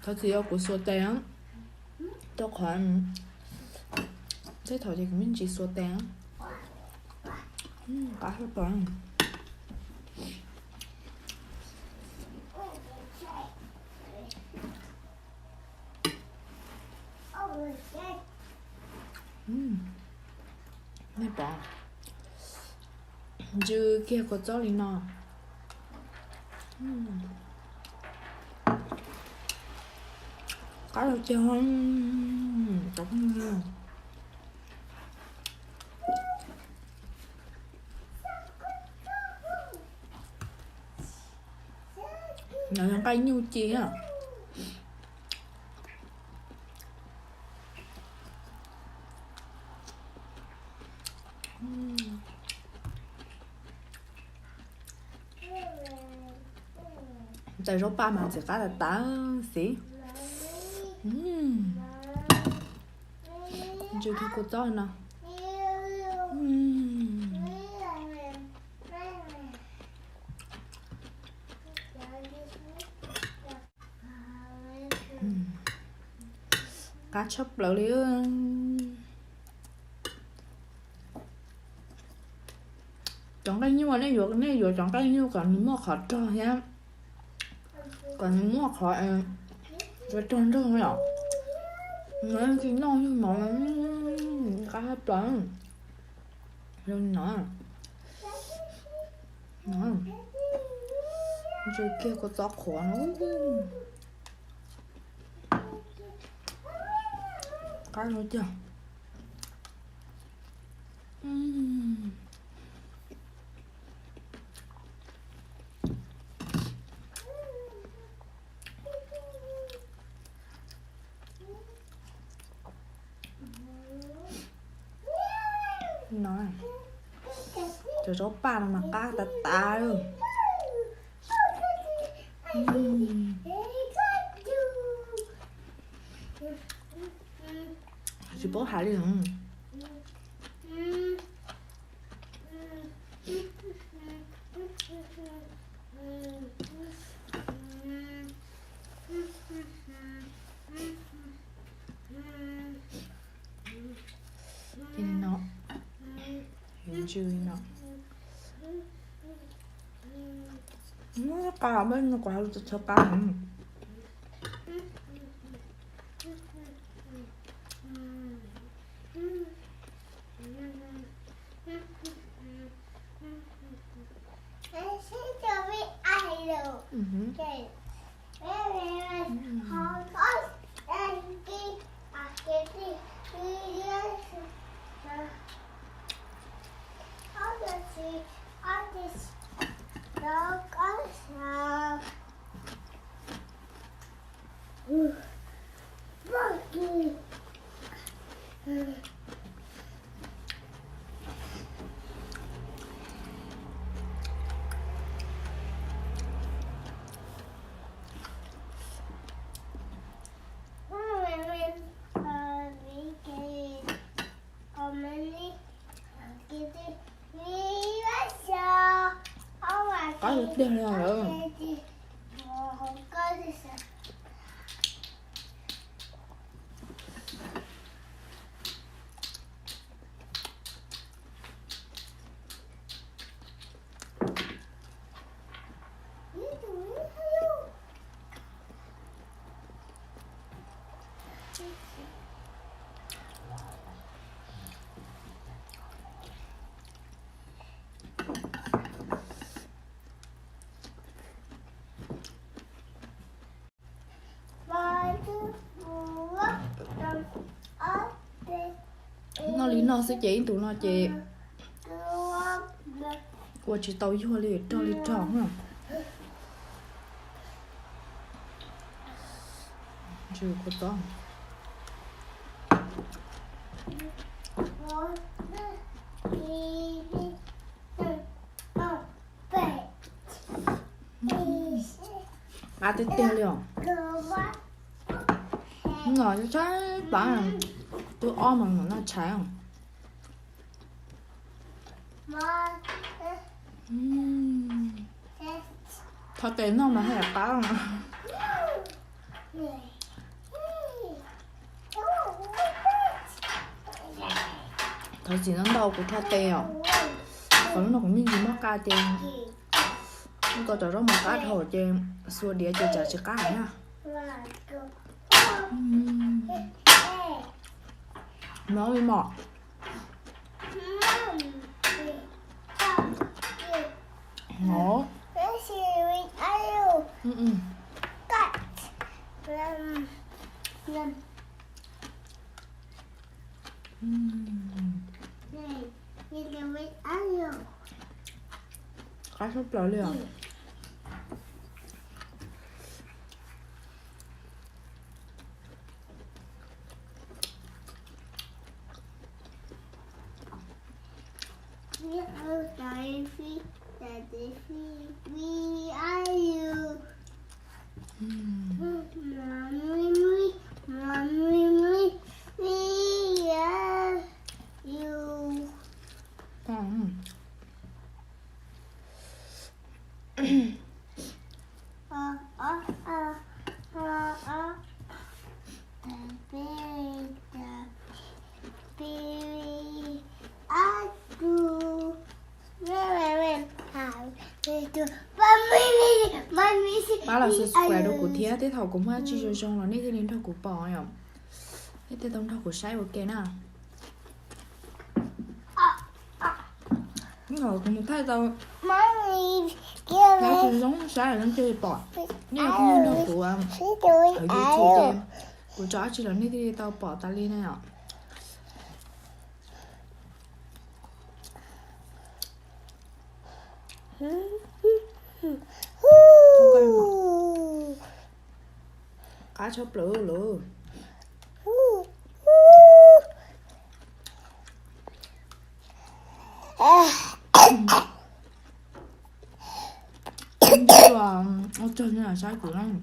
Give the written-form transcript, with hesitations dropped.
thời kỳ của số tiền cho khoảng thế thời thì mình chỉ số tiền cá rất bẩn mấy bạn chứ kia có cho đi nào cá đầu chân trống nha nó đang cay nhiêu chi à tại số ba mà chỉ cá là tá xí chưa khi cô cho nào cá chop lẩu đi chọn cái như mà nó vừa chọn cái như còn mua khó cho nhá còn mua khó rồi trơn trơn không nhở nó khi nó như mà cá hấp tròn rồi nó rồi kia có gió khó nó cá rồi chưa nói cho số ba mà cá ta ta luôn chỉ bố hải đi không nó chưa nó cá bên nó quá cho cá có được đây là rồi nó lý nó sẽ chỉ tụi nó chị qua chị tàu vô li cho li tròn à chưa có to tít liền ngồi cho trái bạn tôi ôm mà nó cháy không Thật đến nó mà hay là cá không ạ Thật chỉ nó đâu của tha tèo. Còn nó cũng miếng gì mắc ca trên. Có tao đó mà cá thổ trên xua đĩa cho chả chỉ cá nha. Nó đi mọt. Ngổ. Cá sốt lỡ liền. Ba là subscribe đâu của thía thế thầu cũng chi cho xong là nít thế nên thầu của bò nhở. Nít thế tông thầu của sai ok nào. Nhưng mà cũng thấy tao nó cũng giống sai là nó chơi bò. Nhưng mà cũng thầu của ở YouTube em của chó chỉ là nít thế tao bỏ ta lên này ạ. Cá chớp lửa lửa. Nó chơi như là sai của anh.